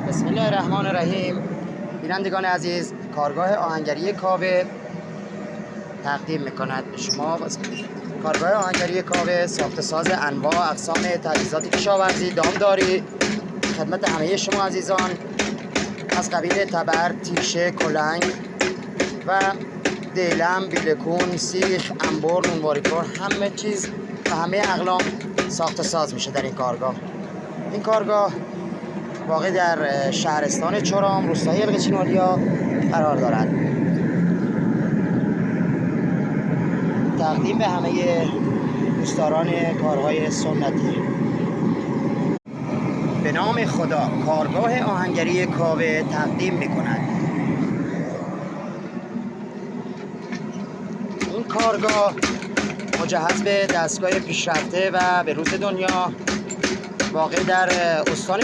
بسم الله الرحمن الرحیم. بینندگان عزیز، کارگاه آهنگری کاوه تقدیم میکند به شما. کارگاه آهنگری کاوه ساخت ساز انواع اقسام تجهیزات کشاورزی دامداری خدمت همه شما عزیزان، از قبیل تبر، تیشه، کلنگ و دیلم، بیلکون، سیخ، انبر، نونواری کن، همه چیز و همه اقلام ساخت ساز میشه در این کارگاه. این کارگاه واقع در شهرستان چرام، روستای القچین‌آلیا قرار دارد. تقدیم به همه دوستداران کارهای سنتی. به نام خدا، کارگاه آهنگری کاوه تقدیم می‌کند. این کارگاه مجهز به دستگاه پیشرفته و به روز دنیا واقع در استان